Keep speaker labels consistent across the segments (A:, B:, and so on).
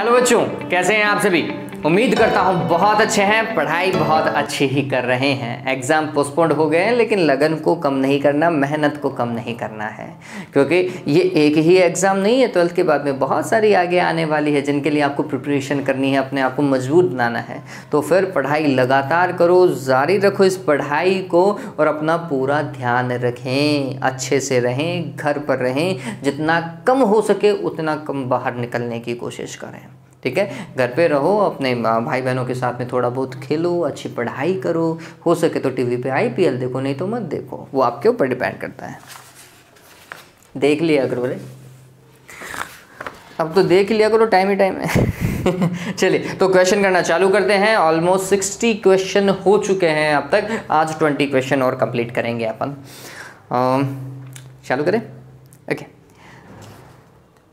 A: Hello बच्चों, कैसे हैं आप सभी। उम्मीद करता हूँ बहुत अच्छे हैं, पढ़ाई बहुत अच्छी ही कर रहे हैं। एग्ज़ाम पोस्टपोन्ड हो गए हैं, लेकिन लगन को कम नहीं करना, मेहनत को कम नहीं करना है, क्योंकि ये एक ही एग्ज़ाम नहीं है। 12th के बाद में बहुत सारी आगे आने वाली है, जिनके लिए आपको प्रिपरेशन करनी है, अपने आप को मजबूत बनाना है। तो फिर पढ़ाई लगातार करो, जारी रखो इस पढ़ाई को और अपना पूरा ध्यान रखें, अच्छे से रहें, घर पर रहें, जितना कम हो सके उतना कम बाहर निकलने की कोशिश करें। ठीक है, घर पे रहो, अपने भाई बहनों के साथ में थोड़ा बहुत खेलो, अच्छी पढ़ाई करो, हो सके तो टीवी पे IPL देखो, नहीं तो मत देखो, वो आपके ऊपर डिपेंड करता है। देख लिया करो रे, अब तो देख लिया करो, टाइम ही टाइम है। चलिए तो क्वेश्चन करना चालू करते हैं। ऑलमोस्ट 60 क्वेश्चन हो चुके हैं अब तक, आज 20 क्वेश्चन और कंप्लीट करेंगे अपन। चालू करें। ओके।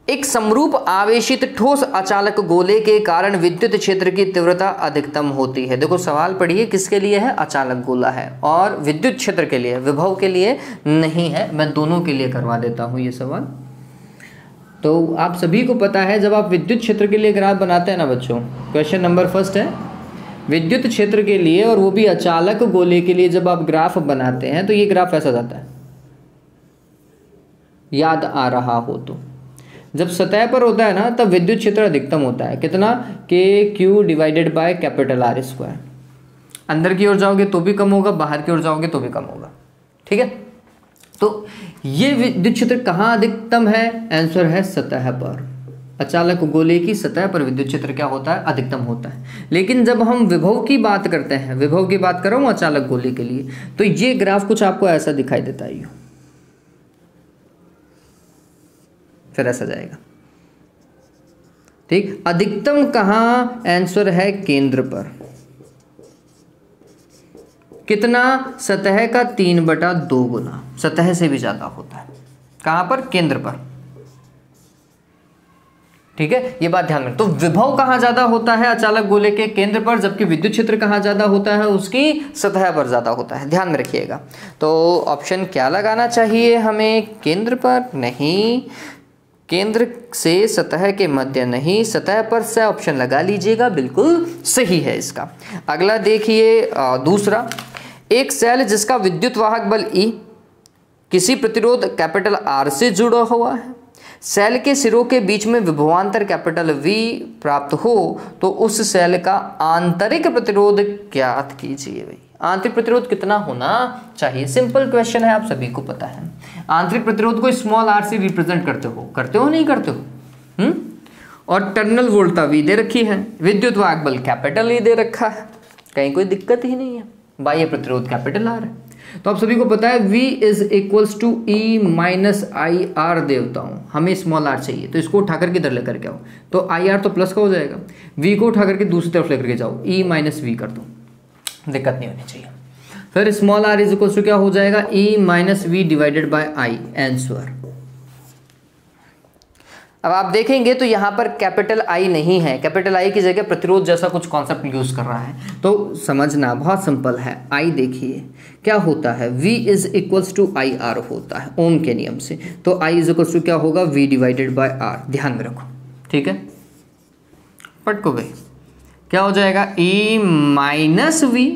A: एक समरूप आवेशित ठोस अचालक गोले के कारण विद्युत क्षेत्र की तीव्रता अधिकतम होती है। देखो सवाल पढ़िए, किसके लिए है? अचालक गोला है, और विद्युत क्षेत्र के लिए, विभव के लिए नहीं है। मैं दोनों के लिए करवा देता हूं ये सवाल। तो आप सभी को पता है, जब आप विद्युत क्षेत्र के लिए ग्राफ बनाते हैं ना बच्चों, क्वेश्चन नंबर फर्स्ट है विद्युत क्षेत्र के लिए, और वो भी अचालक गोले के लिए, जब आप ग्राफ बनाते हैं तो ये ग्राफ ऐसा जाता है, याद आ रहा हो तो। जब सतह पर होता है ना, तब विद्युत क्षेत्र अधिकतम होता है, कितना? KQ divided by R²। अंदर की ओर जाओगे तो भी कम होगा, बाहर की ओर जाओगे तो भी कम होगा। ठीक है, तो ये विद्युत क्षेत्र कहाँ अधिकतम है? आंसर है सतह पर। अचालक गोले की सतह पर विद्युत क्षेत्र क्या होता है? अधिकतम होता है। लेकिन जब हम विभव की बात करते हैं, विभव की बात कर रहा हूँ अचालक गोले के लिए, तो ये ग्राफ कुछ आपको ऐसा दिखाई देता है, फिर ऐसा जाएगा। ठीक, अधिकतम कहां? आंसर है केंद्र पर। कितना? सतह का 3/2 गुना, सतह से भी ज्यादा होता है। कहां पर? केंद्र पर। ठीक है, ये बात ध्यान में। तो विभव कहां ज्यादा होता है? अचालक गोले के केंद्र पर, जबकि विद्युत क्षेत्र कहां ज्यादा होता है? उसकी सतह पर ज्यादा होता है। ध्यान में रखिएगा। तो ऑप्शन क्या लगाना चाहिए हमें? केंद्र पर नहीं, केंद्र से सतह के मध्य नहीं, सतह पर से ऑप्शन लगा लीजिएगा, बिल्कुल सही है इसका। अगला देखिए दूसरा, एक सेल जिसका विद्युत वाहक बल E किसी प्रतिरोध R से जुड़ा हुआ है, सेल के सिरों के बीच में विभवांतर V प्राप्त हो, तो उस सेल का आंतरिक प्रतिरोध ज्ञात कीजिए। भाई आंतरिक प्रतिरोध कितना होना चाहिए? सिंपल क्वेश्चन है, आप सभी को पता है। आंतरिक प्रतिरोध को r से रिप्रेजेंट करते हो नहीं करते हो? और टर्मिनल वोल्टता V दे रखी है, विद्युत वाहक बल E दे रखा है, कहीं कोई दिक्कत ही नहीं है। बाह्य प्रतिरोध R है। तो आप सभी को पता है V = E - IR देता हूं, हमें r चाहिए, तो इसको उठा करके इधर लेकर के आओ, तो IR तो प्लस का हो जाएगा, V को उठा करके दूसरी तरफ लेकर के जाओ, E - V कर दो, दिक्कत नहीं होनी चाहिए। फिर r = क्या हो जाएगा? E - V divided by I, answer. अब आप देखेंगे तो यहां पर I नहीं है, I की जगह प्रतिरोध जैसा कुछ कॉन्सेप्ट यूज कर रहा है, तो समझना बहुत सिंपल है। I देखिए क्या होता है, V = IR होता है ओम के नियम से, तो I = क्या होगा? V divided by R। ध्यान में रखो, ठीक है, पटको गई, क्या हो जाएगा? E - V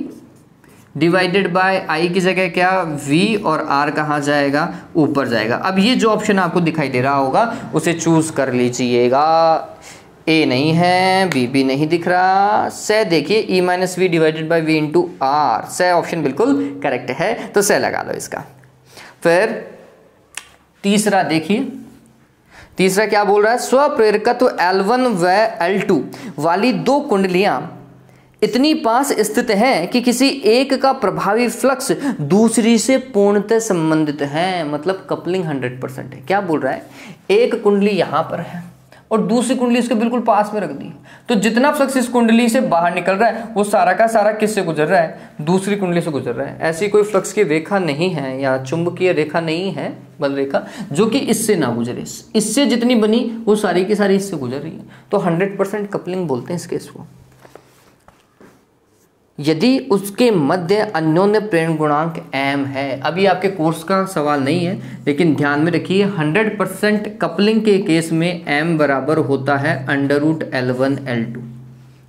A: divided by I की जगह क्या? V, और R कहाँ जाएगा? ऊपर जाएगा। अब ये जो ऑप्शन आपको दिखाई दे रहा होगा उसे चूज कर लीजिएगा। A नहीं है, B भी नहीं दिख रहा, से देखिए E - V divided by V × R, से ऑप्शन बिल्कुल करेक्ट है, तो से लगा लो इसका। फिर तीसरा देखिए, तीसरा क्या बोल रहा है? स्वप्रेरकत्व L1 व L2 वाली दो कुंडलियां इतनी पास स्थित है कि किसी एक का प्रभावी फ्लक्स दूसरी से पूर्णतः संबंधित है, मतलब कपलिंग 100% है। क्या बोल रहा है? एक कुंडली यहां पर है और दूसरी कुंडली इसके बिल्कुल पास में रख दी, तो जितना फ्लक्स इस कुंडली से बाहर निकल रहा है वो सारा का सारा किससे गुजर रहा है? दूसरी कुंडली से गुजर रहा है। ऐसी कोई फ्लक्स की रेखा नहीं है या चुंबकीय रेखा नहीं है, बल रेखा, जो कि इससे ना गुजरे। इससे जितनी बनी वो सारी की सारी इससे गुजर रही है, तो 100% कपलिंग बोलते हैं इस केस को। यदि उसके मध्य अन्योन्य प्रेरण गुणांक m है। अभी आपके कोर्स का सवाल नहीं है, लेकिन ध्यान में रखिए 100% कपलिंग के केस में m बराबर होता है √L1 L2,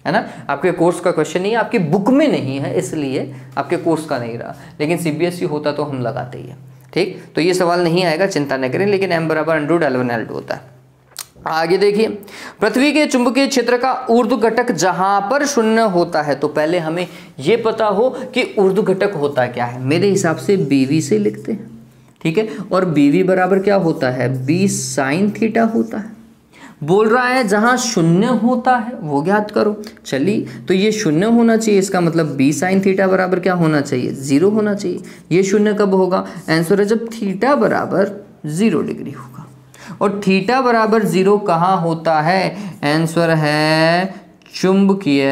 A: है ना। आपके कोर्स का क्वेश्चन नहीं है, आपकी बुक में नहीं है, इसलिए आपके कोर्स का नहीं रहा, लेकिन CBSE होता तो हम लगाते ही है, ठीक। तो ये सवाल नहीं आएगा, चिंता न करें, लेकिन m बराबर √L1 L2 होता है। आगे देखिए, पृथ्वी के चुंबकीय क्षेत्र का ऊर्ध्व घटक जहां पर 0 होता है, तो पहले हमें यह पता हो कि ऊर्ध्व घटक होता क्या है। मेरे हिसाब से BV से लिखते हैं, ठीक है। और BV बराबर क्या होता है, B sin थीटा होता है। बोल रहा है जहां 0 होता है वो ज्ञात करो। चलिए, तो ये 0 होना चाहिए, इसका मतलब B sin थीटा बराबर क्या होना चाहिए, 0 होना चाहिए। ये 0 कब होगा, आंसर है जब थीटा बराबर 0 डिग्री होगा। और थीटा बराबर 0 कहाँ होता है, आंसर है चुंबकीय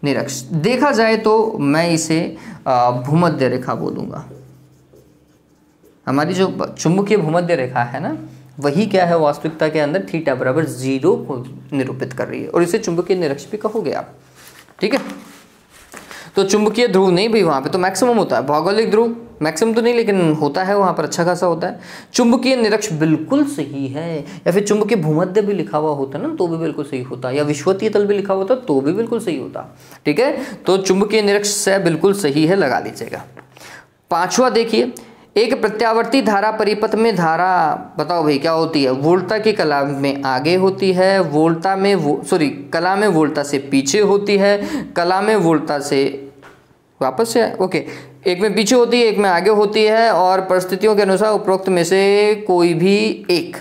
A: निरक्ष। देखा जाए तो मैं इसे भूमध्य रेखा बोलूंगा। हमारी जो चुंबकीय भूमध्य रेखा है ना, वही क्या है वास्तविकता के अंदर थीटा बराबर 0 को निरूपित कर रही है, और इसे चुंबकीय निरक्ष भी कहोगे आप, ठीक है। तो चुंबकीय ध्रुव नहीं भाई, वहाँ पे तो मैक्सिमम होता है। भौगोलिक ध्रुव मैक्सिमम तो नहीं, लेकिन होता है वहाँ पर, अच्छा खासा होता है। चुंबकीय निरक्ष बिल्कुल सही है, या फिर चुंबकीय भूमध्य भी लिखा हुआ होता ना तो भी बिल्कुल सही होता, या विषुवतीय तल भी लिखा होता तो भी बिल्कुल सही होता, ठीक है। तो चुंबकीय निरक्ष से बिल्कुल सही है, लगा लीजिएगा। 5वां देखिए, एक प्रत्यावर्ती धारा परिपथ में धारा, बताओ भाई क्या होती है, वोल्टता की कला में आगे होती है, वोल्टता में कला में वोल्टता से पीछे होती है, कला में वोल्टता से वापस से, ओके, एक में पीछे होती है, एक में आगे होती है, और परिस्थितियों के अनुसार उपरोक्त में से कोई भी एक।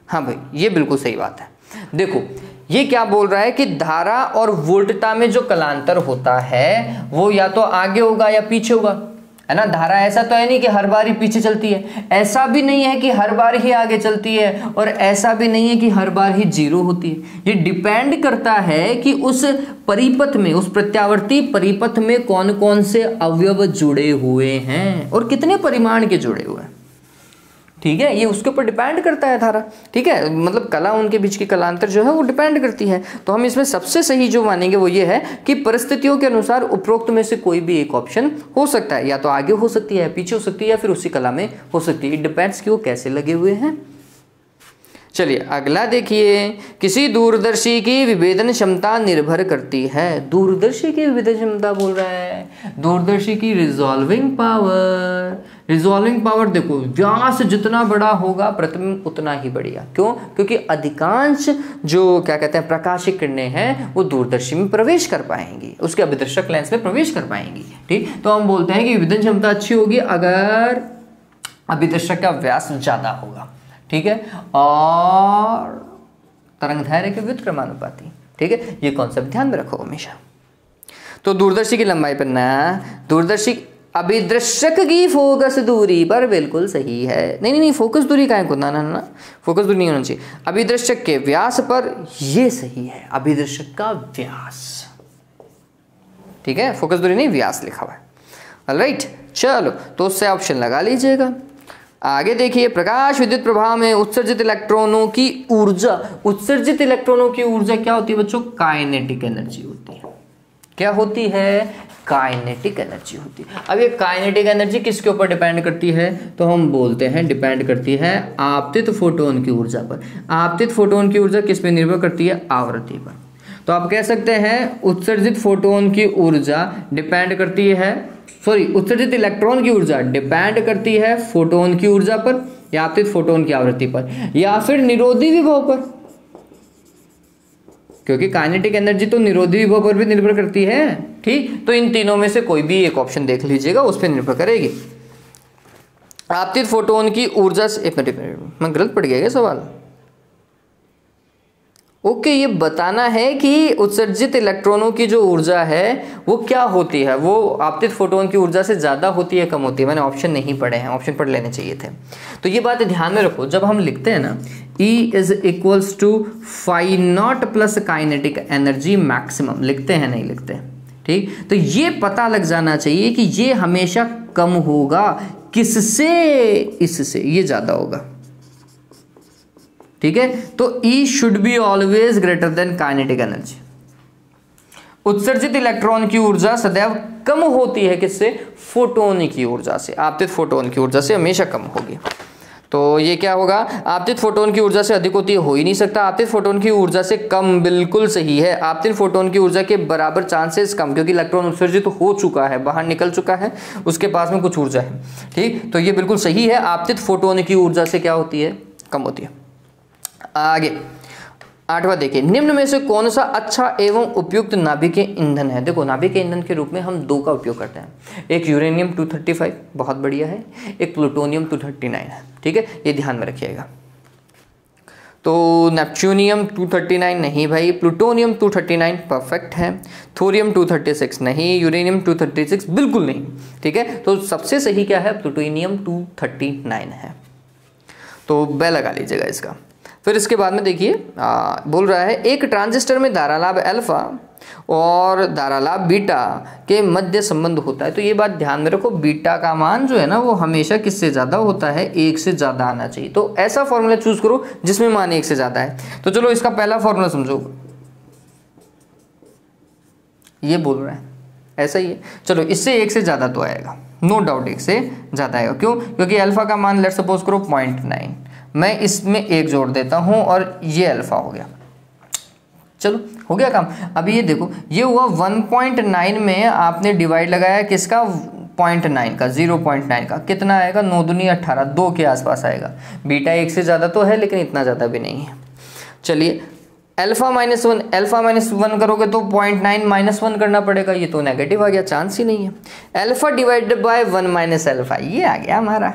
A: हाँ भाई, ये बिल्कुल सही बात है। देखो ये क्या बोल रहा है कि धारा और वोल्टता में जो कलांतर होता है वो या तो आगे होगा या पीछे होगा, है ना। धारा ऐसा तो है नहीं कि हर बार ही पीछे चलती है, ऐसा भी नहीं है कि हर बार ही आगे चलती है, और ऐसा भी नहीं है कि हर बार ही 0 होती है। ये डिपेंड करता है कि उस परिपथ में, उस प्रत्यावर्ती परिपथ में कौन कौन से अवयव जुड़े हुए हैं और कितने परिमाण के जुड़े हुए हैं, ठीक है। ये उसके ऊपर डिपेंड करता है धारा, ठीक है। मतलब कला, उनके बीच की कलांतर जो है वो डिपेंड करती है। तो हम इसमें सबसे सही जो मानेंगे वो ये है कि परिस्थितियों के अनुसार उपरोक्त में से कोई भी एक ऑप्शन हो सकता है, या तो आगे हो सकती है, पीछे हो सकती है, या फिर उसी कला में हो सकती है। इट डिपेंड्स कि वो कैसे लगे हुए हैं। चलिए अगला देखिए, किसी दूरदर्शी की विभेदन क्षमता निर्भर करती है। दूरदर्शी की विभेदन क्षमता बोल रहा है, दूरदर्शी की रिजॉल्विंग पावर। रिजॉल्विंग पावर देखो, व्यास जितना बड़ा होगा प्रतिबिंब उतना ही बढ़िया। क्यों? क्योंकि अधिकांश जो क्या कहते हैं प्रकाशिक किरणें हैं वो दूरदर्शी में प्रवेश कर पाएंगी, उसके अभिदर्शक लेंस में प्रवेश कर पाएंगी, ठीक। तो हम बोलते हैं कि विभेदन क्षमता अच्छी होगी अगर अभिदर्शक का व्यास ज्यादा होगा, ठीक है, और तरंगदैर्घ्य के व्युत्क्रमानुपाती, ठीक है। ये कॉन्सेप्ट ध्यान में रखो हमेशा। तो दूरदर्शी की लंबाई पर ना, दूरदर्शी अभिदर्शक की फोकस दूरी पर बिल्कुल सही है। नहीं, फोकस दूरी का है को, ना फोकस दूरी नहीं होना चाहिए। अभिदर्शक के व्यास पर ये सही है, अभिदर्शक का व्यास, ठीक है, फोकस दूरी नहीं व्यास लिखा हुआ है। ऑलराइट, चलो तो उससे ऑप्शन लगा लीजिएगा। आगे देखिए, प्रकाश विद्युत प्रभाव में उत्सर्जित इलेक्ट्रॉनों की ऊर्जा, उत्सर्जित इलेक्ट्रॉनों की ऊर्जा क्या होती है बच्चों? काइनेटिक एनर्जी होती है। क्या होती है? काइनेटिक एनर्जी होती है। अब ये काइनेटिक एनर्जी किसके ऊपर डिपेंड करती है? तो हम बोलते हैं डिपेंड करती है आपतित फोटोन की ऊर्जा पर। आपतित फोटोन की ऊर्जा किस पे निर्भर करती है? आवृत्ति पर। तो आप कह सकते हैं उत्सर्जित फोटोन की ऊर्जा डिपेंड करती है, उत्सर्जित इलेक्ट्रॉन की ऊर्जा डिपेंड करती है फोटोन की ऊर्जा पर या आपतित फोटोन की आवृत्ति पर, या फिर निरोधी विभव पर, क्योंकि काइनेटिक एनर्जी तो निरोधी विभव पर भी निर्भर करती है, ठीक। तो इन तीनों में से कोई भी एक ऑप्शन देख लीजिएगा, उस पर निर्भर करेगी। आपतित फोटोन की ऊर्जा से, एक मिनट मैं गलत पड़ गया क्या सवाल? ओके, ये बताना है कि उत्सर्जित इलेक्ट्रॉनों की जो ऊर्जा है वो क्या होती है, वो आपतित फोटोन की ऊर्जा से ज़्यादा होती है कम होती है? मैंने ऑप्शन नहीं पढ़े हैं, ऑप्शन पढ़ लेने चाहिए थे। तो ये बात ध्यान में रखो, जब हम लिखते हैं ना E is equals to phi naught plus kinetic energy maximum, लिखते हैं नहीं लिखते, ठीक। तो ये पता लग जाना चाहिए कि ये हमेशा कम होगा, किससे? इससे, ये ज़्यादा होगा, ठीक है। तो E should be always greater than kinetic energy. उत्सर्जित इलेक्ट्रॉन की ऊर्जा सदैव कम होती है किससे? फोटोन की ऊर्जा से। आपतित फोटोन की ऊर्जा से हमेशा कम होगी। तो ये क्या होगा? आपतित फोटोन की ऊर्जा से अधिक होती है, हो ही नहीं सकता। आपतित फोटोन की ऊर्जा से कम, बिल्कुल सही है। आपतित फोटोन की ऊर्जा के बराबर चांसेस कम, क्योंकि इलेक्ट्रॉन उत्सर्जित हो चुका है, बाहर निकल चुका है, उसके पास में कुछ ऊर्जा है। ठीक, तो ये बिल्कुल सही है। आपतित फोटोन की ऊर्जा से क्या होती है? कम होती है। आगे 8वां देखिए, निम्न में से कौन सा अच्छा एवं उपयुक्त नाभिकीय ईंधन है? देखो, नाभिकीय ईंधन के रूप में हम 2 का उपयोग करते हैं। एक यूरेनियम 235 बहुत बढ़िया है, एक प्लूटोनियम 239 है। ठीक है, ये ध्यान में रखिएगा। तो नेपच्यूनियम 239 नहीं भाई, प्लूटोनियम 239 परफेक्ट है, थोरियम 236 नहीं, यूरेनियम 236 बिल्कुल नहीं। ठीक है, तो सबसे सही क्या है? प्लूटोनियम 239 है। तो ब लगा लीजिएगा इसका। फिर इसके बाद में देखिए बोल रहा है, एक ट्रांजिस्टर में धारा लाभ अल्फा और धारा लाभ बीटा के मध्य संबंध होता है। तो ये बात ध्यान में रखो, बीटा का मान जो है ना वो हमेशा किससे ज़्यादा होता है? 1 से ज़्यादा आना चाहिए। तो ऐसा फॉर्मूला चूज करो जिसमें मान 1 से ज़्यादा है। तो चलो इसका पहला फॉर्मूला समझो, ये बोल रहा है ऐसा ही है। चलो इससे 1 से ज़्यादा तो आएगा, नो डाउट 1 से ज़्यादा आएगा। क्यों? क्योंकि अल्फा का मान लेट सपोज करो 0.9, मैं इसमें 1 जोड़ देता हूं और ये अल्फा हो गया। चलो हो गया काम। अभी ये देखो, ये हुआ 1.9 में आपने डिवाइड लगाया किसका? 0.9 का, 0.9 का। कितना आएगा? 9 दूनी 18, 2 के आसपास आएगा। बीटा 1 से ज़्यादा तो है लेकिन इतना ज़्यादा भी नहीं है। चलिए अल्फा -1, अल्फा -1 करोगे तो 0.9 -1 करना पड़ेगा, ये तो नेगेटिव आ गया, चांस ही नहीं है। Alpha divided by 1 minus alpha, ये आ गया हमारा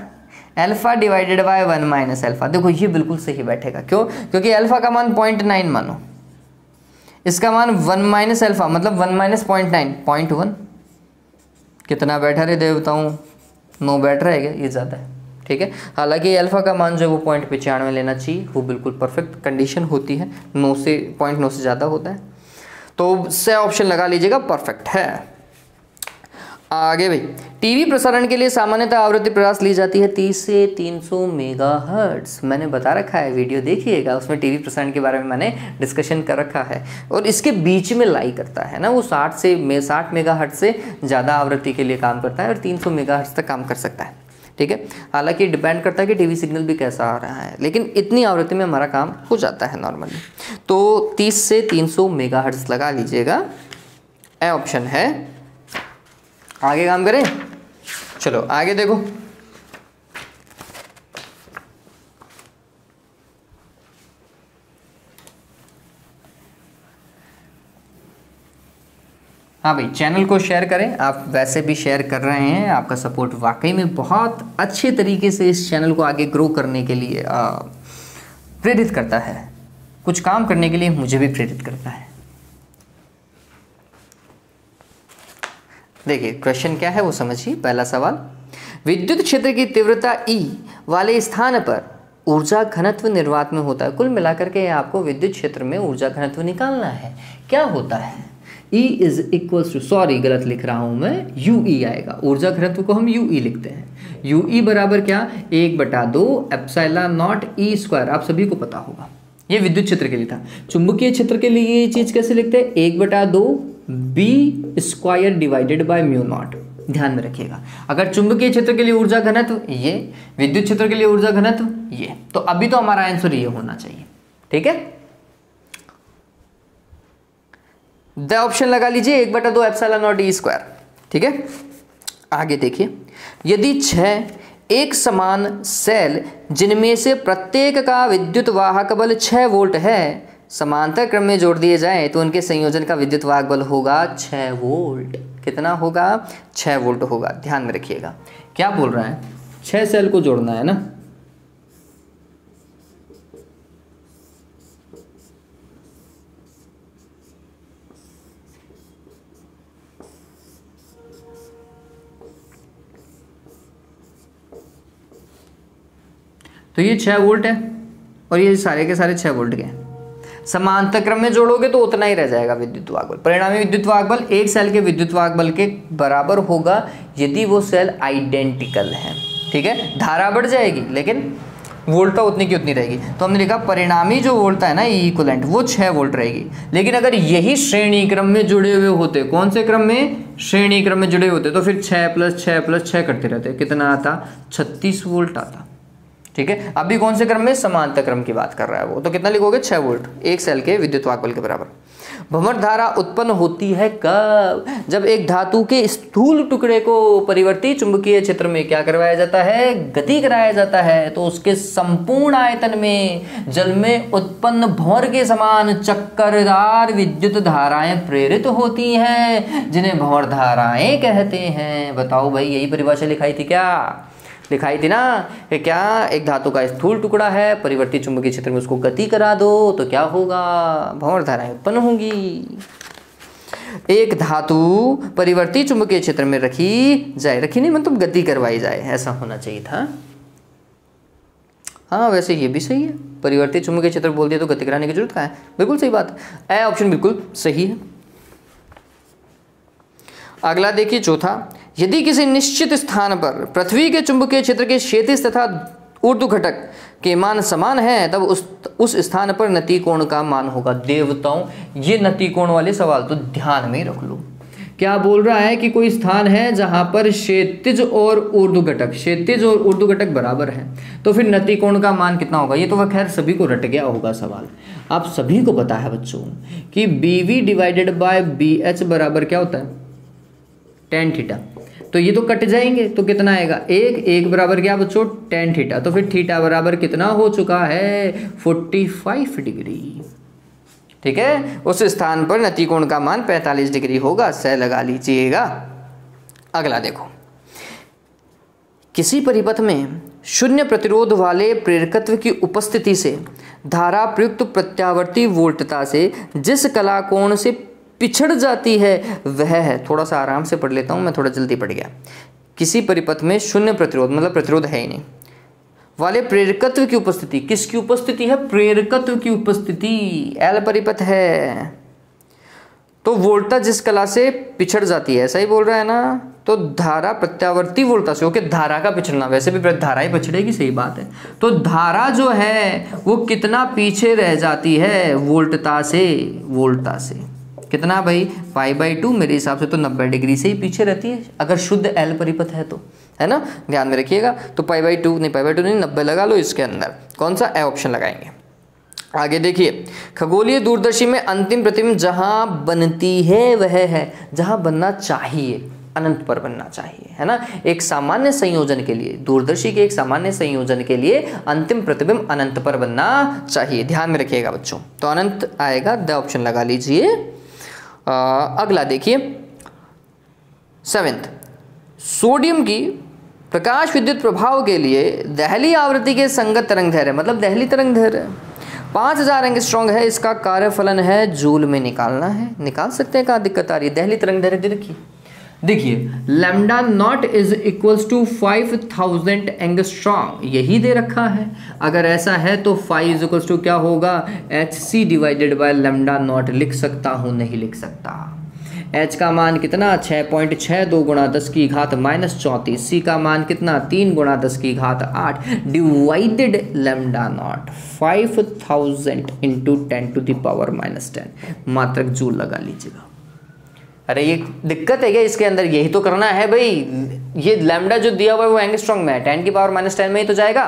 A: alpha divided by 1 minus alpha. देखो ये बिल्कुल सही बैठेगा। क्यों? क्योंकि अल्फा का मान 0.9 मानो, इसका मान 1 माइनस अल्फा मतलब 1 माइनस 0.9, 0.1। कितना बैठा रे देवताओं? 9 बैठ रहा है क्या? ये ज़्यादा है। ठीक है, हालांकि अल्फा का मान जो है वो 0.95 लेना चाहिए, वो बिल्कुल परफेक्ट कंडीशन होती है। 9 से 0.9 से ज़्यादा होता है। तो से ऑप्शन लगा लीजिएगा, परफेक्ट है। आगे भाई, टीवी प्रसारण के लिए सामान्यतः आवृत्ति प्रयास ली जाती है 30 से 300 मेगाहर्ट्ज। मैंने बता रखा है, वीडियो देखिएगा, उसमें टीवी प्रसारण के बारे में मैंने डिस्कशन कर रखा है। और इसके बीच में लाई करता है ना, वो 60 मेगाहर्ट्ज से ज़्यादा आवृत्ति के लिए काम करता है और 300 मेगाहर्ट्ज तक काम कर सकता है। ठीक है, हालांकि डिपेंड करता है कि टीवी सिग्नल भी कैसा आ रहा है, लेकिन इतनी आवृत्ति में हमारा काम हो जाता है नॉर्मली। तो 30 से 300 मेगाहर्ट्ज लगा लीजिएगा, ए ऑप्शन है। आगे काम करें, चलो आगे देखो। हाँ भाई, चैनल को शेयर करें। आप वैसे भी शेयर कर रहे हैं, आपका सपोर्ट वाकई में बहुत अच्छे तरीके से इस चैनल को आगे ग्रो करने के लिए प्रेरित करता है, कुछ काम करने के लिए मुझे भी प्रेरित करता है। देखिए क्वेश्चन क्या है वो समझिए। पहला सवाल, विद्युत क्षेत्र की तीव्रता E वाले स्थान पर ऊर्जा घनत्व निर्वात में होता है। कुल मिलाकर के आपको विद्युत क्षेत्र में ऊर्जा घनत्व निकालना है। क्या होता है? E is equals to, sorry गलत लिख रहा हूं मैं, UE आएगा। ऊर्जा घनत्व को हम UE लिखते हैं। UE बराबर क्या? 1/2 एप्सिलॉन नॉट E स्क्वायर। आप सभी को पता होगा, ये विद्युत क्षेत्र के लिए था। चुंबकीय क्षेत्र के लिए ये चीज कैसे लिखते हैं? 1/2 B square divided by mu naught. ध्यान में रखिएगा, अगर चुंबकीय क्षेत्र के लिए ऊर्जा घनत्व ये, विद्युत क्षेत्र के लिए ऊर्जा घनत्व ये, तो अभी तो हमारा आंसर ये होना चाहिए। ठीक है, द ऑप्शन लगा लीजिए, 1/2 एप्सिलॉन नॉट E स्क्वायर। ठीक है, आगे देखिए, यदि 6 एक समान सेल जिनमें से प्रत्येक का विद्युत वाहक बल 6 वोल्ट है समांतर क्रम में जोड़ दिए जाएं तो उनके संयोजन का विद्युत वाहक बल होगा 6 वोल्ट। कितना होगा? 6 वोल्ट होगा। ध्यान में रखिएगा, क्या बोल रहा है? 6 सेल को जोड़ना है ना। तो ये 6 वोल्ट है और ये सारे के सारे 6 वोल्ट के हैं। समांतर क्रम में जोड़ोगे तो उतना ही रह जाएगा विद्युत वाहक बल। परिणामी विद्युत वाहक बल एक सेल के विद्युत वाहक बल के बराबर होगा यदि वो सेल आइडेंटिकल है। ठीक है, धारा बढ़ जाएगी लेकिन वोल्टता उतनी की उतनी रहेगी। तो हमने लिखा परिणामी जो वोल्टता है ना ई इक्वलेंट वो 6 वोल्ट रहेगी। लेकिन अगर यही श्रेणी क्रम में जुड़े हुए होते, कौन से क्रम में, श्रेणी क्रम में जुड़े होते, तो फिर 6 + 6 + 6 करते रहते, कितना आता, 36 वोल्ट आता। ठीक है, अभी कौन से क्रम में, समांतर क्रम की बात कर रहा है वो, तो कितना लिखोगे, 6 वोल्ट, 1 सेल के विद्युत वाहक बल के बराबर। भंवर धारा उत्पन्न होती है कब, जब एक धातु के स्थूल टुकड़े को परिवर्ती चुंबकीय क्षेत्र में क्या करवाया जाता है, गति कराया जाता है, तो उसके संपूर्ण आयतन में जल में उत्पन्न भंवर के समान चक्करदार विद्युत धाराएं प्रेरित होती हैं, जिन्हें भंवर धाराएं कहते हैं। बताओ भाई, यही परिभाषा लिखाई थी क्या, लिखाई थी ना कि क्या एक धातु का स्थूल टुकड़ा है, परिवर्ती चुंबकीय क्षेत्र में उसको गति करा दो तो क्या होगा, भंवर धाराएं उत्पन्न होंगी। एक धातु परिवर्ती चुंबकीय क्षेत्र में रखी जाए, रखी नहीं मतलब गति करवाई जाए, ऐसा होना चाहिए था। हाँ वैसे ये भी सही है, परिवर्ती चुंबकीय क्षेत्र बोल दिया तो गति कराने की जरूरत कहाँ है, बिल्कुल सही बात है, ए ऑप्शन बिल्कुल सही है। अगला देखिए चौथा, यदि किसी निश्चित स्थान पर पृथ्वी के चुंबकीय क्षेत्र के क्षैतिज तथा ऊर्ध्व घटक के मान समान है, तब उस स्थान पर नतिकोण का मान होगा। देवताओं, ये नतिकोण वाले सवाल तो ध्यान में रख लो। क्या बोल रहा है कि कोई स्थान है जहां पर क्षैतिज और ऊर्ध्व घटक, क्षैतिज और ऊर्ध्व घटक बराबर है, तो फिर नतिकोण का मान कितना होगा। ये तो खैर सभी को रट गया होगा सवाल, आप सभी को पता है बच्चों कि BV/BH बराबर क्या होता है, tan थीटा। तो ये तो कट जाएंगे तो कितना आएगा, एक बराबर क्या बच्चों, tan थीटा। तो फिर थीटा बराबर कितना हो चुका है, 45 डिग्री। ठीक है, उस स्थान पर नतिकोण का मान 45 डिग्री होगा, सह लगा लीजिएगा। अगला देखो, किसी परिपथ में शून्य प्रतिरोध वाले प्रेरकत्व की उपस्थिति से धारा प्रयुक्त प्रत्यावर्ती वोल्टता से जिस कला कोण से पिछड़ जाती है वह है, थोड़ा सा आराम से पढ़ लेता हूं, मैं थोड़ा जल्दी पढ़ गया। किसी परिपथ में शून्य प्रतिरोध मतलब प्रतिरोध है ही नहीं वाले प्रेरकत्व की उपस्थिति, किसकी उपस्थिति है, प्रेरकत्व की उपस्थिति, एल परिपथ है, तो वोल्टता जिस कला से पिछड़ जाती है, ऐसा ही बोल रहा है ना, तो धारा प्रत्यावर्ती वोल्टता से, ओके, धारा का पिछड़ना, वैसे भी धारा ही पिछड़ेगी, सही बात है। तो धारा जो है वो कितना पीछे रह जाती है, वोल्टता से, वोल्टता से कितना भाई, π/2, मेरे हिसाब से तो 90 डिग्री से ही पीछे रहती है, अगर शुद्ध एल परिपथ है तो, है ना, ध्यान में रखिएगा। तो π/2 नहीं 90 लगा लो इसके अंदर, कौन सा, ए ऑप्शन लगाएंगे। आगे देखिए, खगोलीय दूरदर्शी में अंतिम प्रतिबिंब जहां बनती है वह है, जहां बनना चाहिए, अनंत पर बनना चाहिए, है ना। एक सामान्य संयोजन के लिए, दूरदर्शी के एक सामान्य संयोजन के लिए अंतिम प्रतिबिंब अनंत पर बनना चाहिए, ध्यान में रखिएगा बच्चों। तो अनंत आएगा, द ऑप्शन लगा लीजिए। अगला देखिए 7th, सोडियम की प्रकाश विद्युत प्रभाव के लिए दहली आवृत्ति के संगत तरंग दैर्घ्य, मतलब दहली तरंग दैर्घ्य 5000 एंगस्ट्रॉम है, इसका कार्यफलन है जूल में निकालना है, निकाल सकते हैं, कहाँ दिक्कत आ रही है। दहली तरंग दैर्घ्य देखिए, देखिए lambda naught is equals to 5000 angstrom, यही दे रखा है। अगर ऐसा है तो फाई इज इक्वल्स टू क्या होगा, hc divided by lambda naught लिख सकता हूं, नहीं लिख सकता। h का मान कितना, 6.62 गुणा 10 की घात -34, c का मान कितना, 3 गुणा 10 की घात 8 डिवाइडेड लैम्डा नॉट 5000 इंटू 10⁻⁻10 मात्रक जूल लगा लीजिएगा। अरे ये दिक्कत है क्या इसके अंदर, यही तो करना है भाई। ये लैम्डा जो दिया हुआ है वो एंगस्ट्रॉम में है, 10⁻⁻10 में ही तो जाएगा।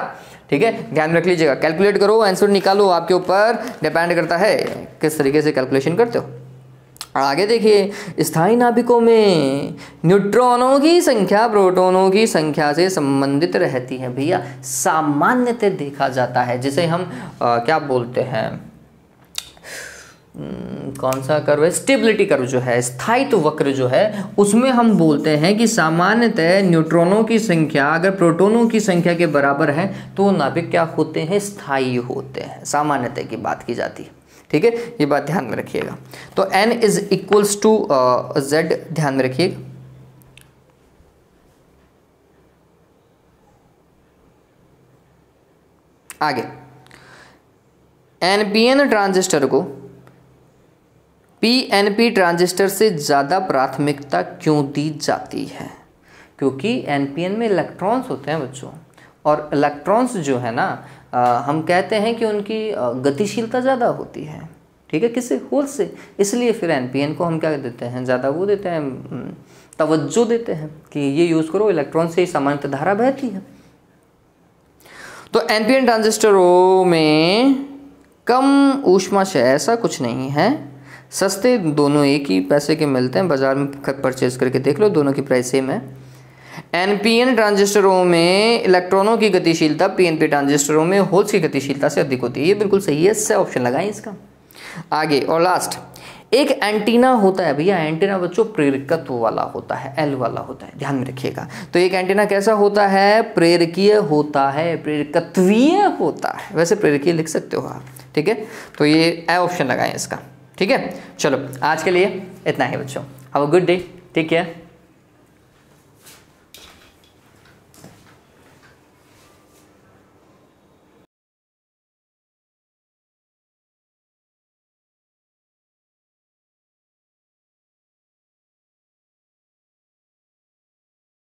A: ठीक है, ध्यान रख लीजिएगा, कैलकुलेट करो, आंसर निकालो, आपके ऊपर डिपेंड करता है किस तरीके से कैलकुलेशन करते हो। आगे देखिए, स्थायी नाभिकों में न्यूट्रॉनों की संख्या प्रोटॉनों की संख्या से संबंधित रहती है भैया, सामान्यतः देखा जाता है, जिसे हम क्या बोलते हैं, कौन सा कर्व है, स्टेबिलिटी कर्व जो है, स्थायित्व वक्र जो है, उसमें हम बोलते हैं कि सामान्यतः न्यूट्रॉनों की संख्या अगर प्रोटॉनों की संख्या के बराबर है तो नाभिक क्या होते हैं, स्थायी होते हैं, सामान्यतः की बात की जाती है। ठीक है, ये बात ध्यान में रखिएगा। तो n is equals to z, ध्यान में रखिएगा। आगे, NPN ट्रांजिस्टर को PNP ट्रांजिस्टर से ज़्यादा प्राथमिकता क्यों दी जाती है, क्योंकि NPN में इलेक्ट्रॉन्स होते हैं बच्चों, और इलेक्ट्रॉन्स जो है ना हम कहते हैं कि उनकी गतिशीलता ज़्यादा होती है, ठीक है, किससे, होल से। इसलिए फिर एनपीएन को हम क्या देते हैं, ज़्यादा वो देते हैं, तवज्जो देते हैं कि ये यूज़ करो, इलेक्ट्रॉन से ही सामान्य धारा बहती है। तो एनपीएन ट्रांजिस्टरों में कम ऊष्मा क्षय ऐसा कुछ नहीं है, सस्ते, दोनों एक ही पैसे के मिलते हैं, बाजार में परचेज करके देख लो, दोनों की प्राइस सेम है। एनपीएन ट्रांजिस्टरों में इलेक्ट्रॉनों की गतिशीलता पीएनपी ट्रांजिस्टरों में होल्स की गतिशीलता से अधिक होती है। ये बिल्कुल सही है, इससे ऑप्शन लगाएं इसका। आगे और लास्ट, एक एंटीना होता है भैया, एंटीना बच्चों प्रेरकत्व वाला होता है, एल वाला होता है, ध्यान में रखिएगा। तो एक एंटीना कैसा होता है, प्रेरकीय होता है, प्रेरकत्वीय होता है, वैसे प्रेरकीय लिख सकते हो आप, ठीक है। तो ये ए ऑप्शन लगाएं इसका, ठीक है। चलो आज के लिए इतना ही बच्चों, have a good day, take care.